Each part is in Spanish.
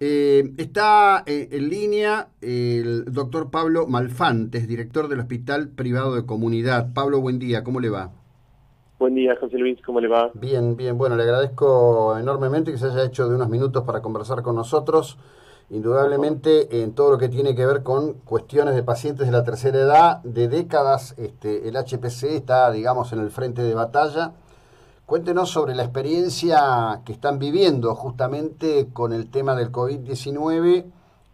Está en línea el doctor Pablo Malfantes, director del Hospital Privado de Comunidad. Pablo, buen día, ¿cómo le va? Buen día, José Luis, ¿cómo le va? Bien, bien, bueno, le agradezco enormemente que se haya hecho de unos minutos para conversar con nosotros. Por favor. Indudablemente en todo lo que tiene que ver con cuestiones de pacientes de la tercera edad, de décadas, el HPC está, digamos, en el frente de batalla. Cuéntenos sobre la experiencia que están viviendo justamente con el tema del COVID-19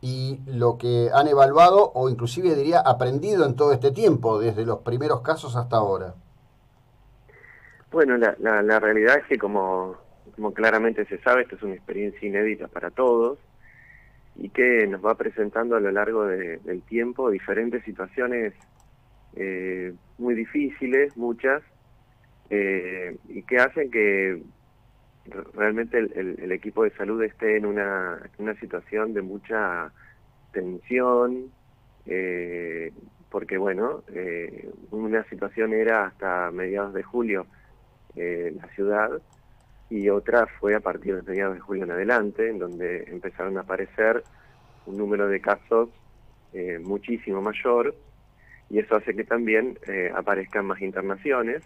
y lo que han evaluado o inclusive diría aprendido en todo este tiempo, desde los primeros casos hasta ahora. Bueno, la realidad es que como claramente se sabe, esta es una experiencia inédita para todos y que nos va presentando a lo largo del tiempo diferentes situaciones muy difíciles, muchas, y que hacen que realmente el equipo de salud esté en una situación de mucha tensión, porque bueno, una situación era hasta mediados de julio la ciudad, y otra fue a partir de mediados de julio en adelante, en donde empezaron a aparecer un número de casos muchísimo mayor, y eso hace que también aparezcan más internaciones,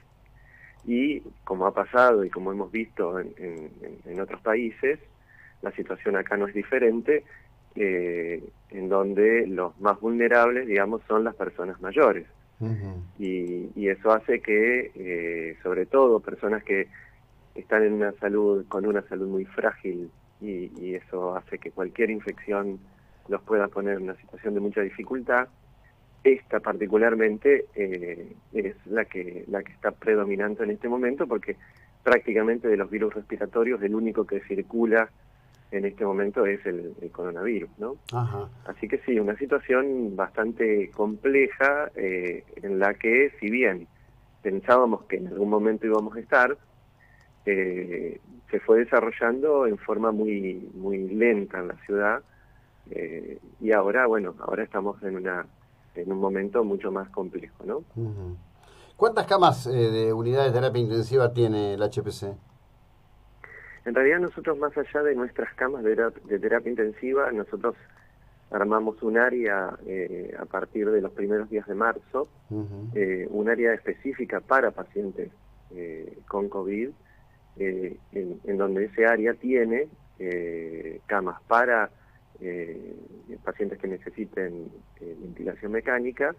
y como ha pasado y como hemos visto en otros países, la situación acá no es diferente, en donde los más vulnerables, digamos, son las personas mayores. Ujú. Y eso hace que, sobre todo, personas que están en una salud, con una salud muy frágil, y eso hace que cualquier infección los pueda poner en una situación de mucha dificultad. Esta particularmente es la que está predominante en este momento, porque prácticamente de los virus respiratorios el único que circula en este momento es el coronavirus, ¿no? Ajá. Así que sí, una situación bastante compleja, en la que, si bien pensábamos que en algún momento íbamos a estar, eh, se fue desarrollando en forma muy lenta en la ciudad, y ahora, bueno, ahora estamos en un momento mucho más complejo, ¿no? Ujú. ¿Cuántas camas de unidad de terapia intensiva tiene el HPC? En realidad nosotros, más allá de nuestras camas de terapia intensiva, nosotros armamos un área a partir de los primeros días de marzo, Ujú. un área específica para pacientes con COVID, en donde ese área tiene camas para pacientes que necesiten ventilación mecánica,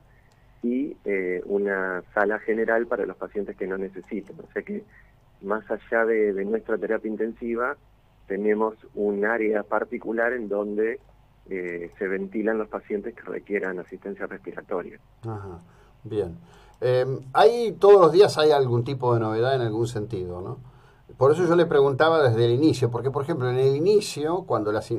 y una sala general para los pacientes que no necesiten. O sea que, más allá de nuestra terapia intensiva, tenemos un área particular en donde se ventilan los pacientes que requieran asistencia respiratoria. Ajá. Bien. Ahí todos los días hay algún tipo de novedad en algún sentido, ¿no? Por eso yo le preguntaba desde el inicio, porque por ejemplo en el inicio, cuando las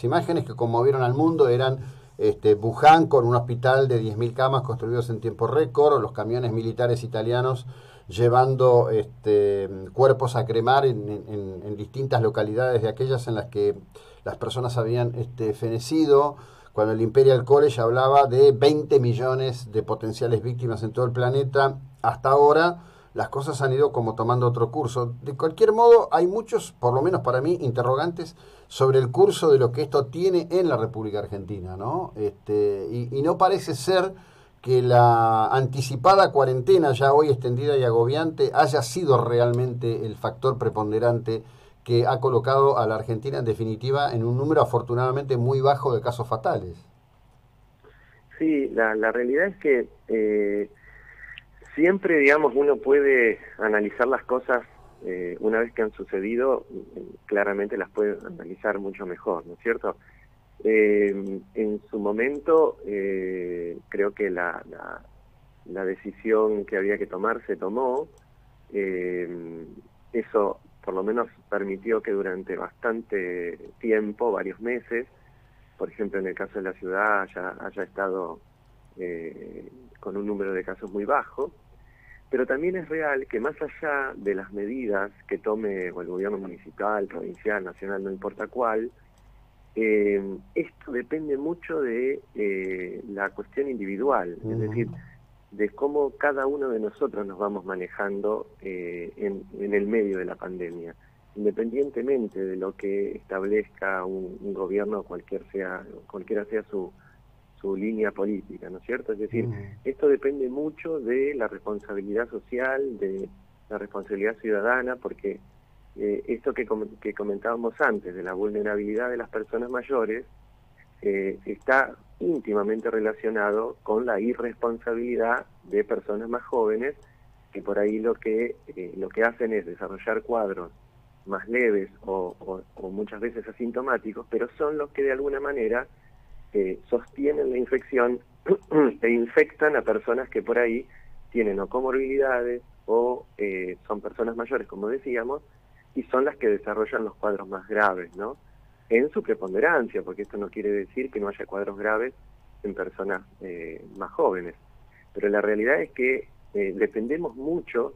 imágenes que conmovieron al mundo eran Wuhan con un hospital de 10.000 camas construidos en tiempo récord, o los camiones militares italianos llevando cuerpos a cremar en distintas localidades de aquellas en las que las personas habían fenecido, cuando el Imperial College hablaba de 20 millones de potenciales víctimas en todo el planeta. Hasta ahora las cosas han ido como tomando otro curso. De cualquier modo, hay muchos, por lo menos para mí, interrogantes sobre el curso de lo que esto tiene en la República Argentina, ¿no? Y no parece ser que la anticipada cuarentena, ya hoy extendida y agobiante, haya sido realmente el factor preponderante que ha colocado a la Argentina en definitiva en un número afortunadamente muy bajo de casos fatales. Sí, la realidad es que siempre, digamos, uno puede analizar las cosas una vez que han sucedido, claramente las puede analizar mucho mejor, ¿no es cierto? En su momento, creo que la decisión que había que tomar se tomó. eh, Eso por lo menos permitió que durante bastante tiempo, varios meses, por ejemplo en el caso de la ciudad, haya estado eh, con un número de casos muy bajo. Pero también es real que, más allá de las medidas que tome o el gobierno municipal, provincial, nacional, no importa cuál, esto depende mucho de la cuestión individual, es Ujú. decir, de cómo cada uno de nosotros nos vamos manejando en el medio de la pandemia. independientemente de lo que establezca un gobierno, cualquiera sea su línea política, ¿no es cierto? Es decir, esto depende mucho de la responsabilidad social, de la responsabilidad ciudadana, porque esto que comentábamos antes, de la vulnerabilidad de las personas mayores, está íntimamente relacionado con la irresponsabilidad de personas más jóvenes, que por ahí lo que hacen es desarrollar cuadros más leves o muchas veces asintomáticos, pero son los que de alguna manera sostienen la infección e infectan a personas que por ahí tienen o comorbilidades o son personas mayores, como decíamos, y son las que desarrollan los cuadros más graves, ¿no? En su preponderancia, porque esto no quiere decir que no haya cuadros graves en personas más jóvenes. Pero la realidad es que dependemos mucho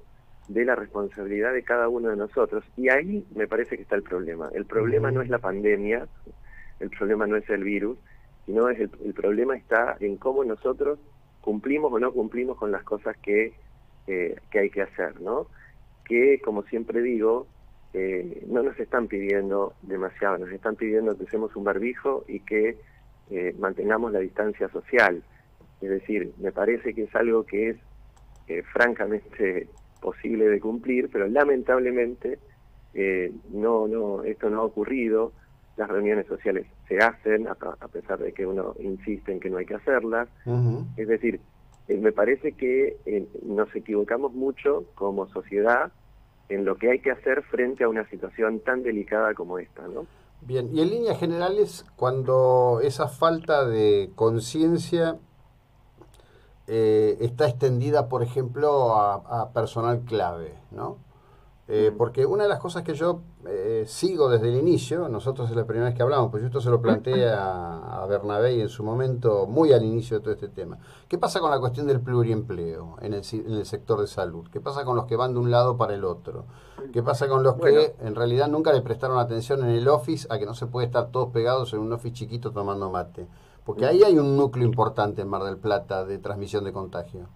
de la responsabilidad de cada uno de nosotros, y ahí me parece que está el problema. El problema no es la pandemia, el problema no es el virus, sino el problema está en cómo nosotros cumplimos o no cumplimos con las cosas que hay que hacer, ¿no? Que, como siempre digo, no nos están pidiendo demasiado, nos están pidiendo que usemos un barbijo y que mantengamos la distancia social. Es decir, me parece que es algo que es francamente posible de cumplir, pero lamentablemente esto no ha ocurrido. Las reuniones sociales se hacen a pesar de que uno insiste en que no hay que hacerlas. Es decir, me parece que nos equivocamos mucho como sociedad en lo que hay que hacer frente a una situación tan delicada como esta, ¿no? Bien, y en líneas generales, cuando esa falta de conciencia está extendida, por ejemplo, a personal clave, ¿no? Porque una de las cosas que yo sigo desde el inicio, nosotros es la primera vez que hablamos, pues yo esto se lo planteé a Bernabé en su momento, muy al inicio de todo este tema. ¿Qué pasa con la cuestión del pluriempleo en el sector de salud? ¿Qué pasa con los que van de un lado para el otro? ¿Qué pasa con los que en realidad nunca le prestaron atención en el office a que no se puede estar todos pegados en un office chiquito tomando mate? Porque ahí hay un núcleo importante en Mar del Plata de transmisión de contagio.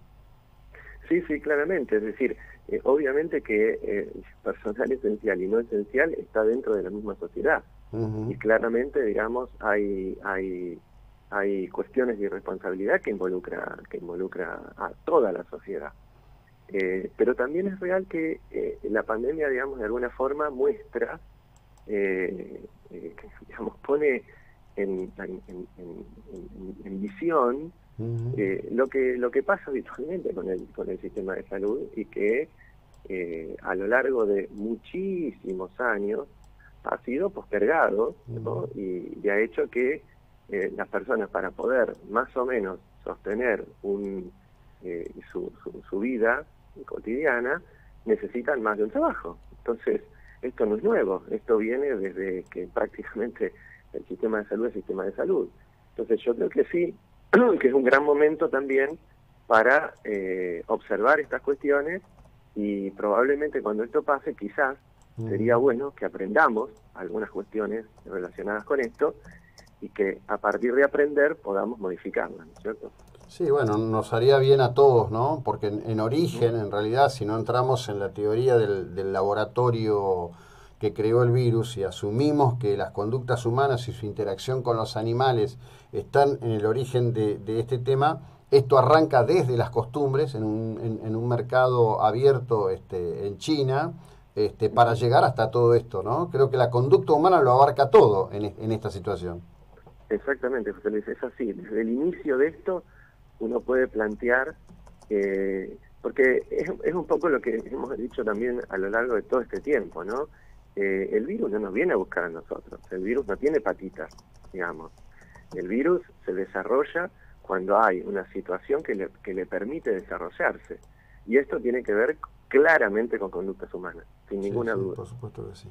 Sí, claramente. Es decir, obviamente que personal esencial y no esencial está dentro de la misma sociedad. Y claramente, digamos, hay cuestiones de irresponsabilidad que involucra a toda la sociedad. Pero también es real que la pandemia, digamos, de alguna forma muestra, digamos, pone en visión lo que pasa habitualmente con el sistema de salud, y que a lo largo de muchísimos años ha sido postergado, ¿no? y ha hecho que las personas, para poder más o menos sostener su vida cotidiana, necesitan más de un trabajo. Entonces, esto no es nuevo, esto viene desde que prácticamente el sistema de salud es sistema de salud. Entonces yo creo que sí, que es un gran momento también para observar estas cuestiones, y probablemente cuando esto pase, quizás sería bueno que aprendamos algunas cuestiones relacionadas con esto, y que a partir de aprender podamos modificarlas, ¿no es cierto? Sí, bueno, nos haría bien a todos, ¿no? Porque en origen, en realidad, si no entramos en la teoría del laboratorio que creó el virus y asumimos que las conductas humanas y su interacción con los animales están en el origen de este tema, esto arranca desde las costumbres en un mercado abierto en China, para llegar hasta todo esto, ¿no? Creo que la conducta humana lo abarca todo en esta situación. Exactamente, José Luis, es así. Desde el inicio de esto uno puede plantear, porque es un poco lo que hemos dicho también a lo largo de todo este tiempo, ¿no? El virus no nos viene a buscar a nosotros, el virus no tiene patitas, digamos. El virus se desarrolla cuando hay una situación que le permite desarrollarse, y esto tiene que ver claramente con conductas humanas, sin ninguna duda. Por supuesto que sí.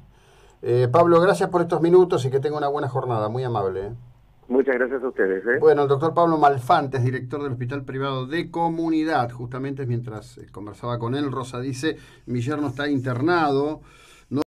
Pablo, gracias por estos minutos y que tenga una buena jornada, muy amable. Muchas gracias a ustedes. Bueno, el doctor Pablo Malfantes, director del Hospital Privado de Comunidad. Justamente mientras conversaba con él, Rosa dice, mi yerno está internado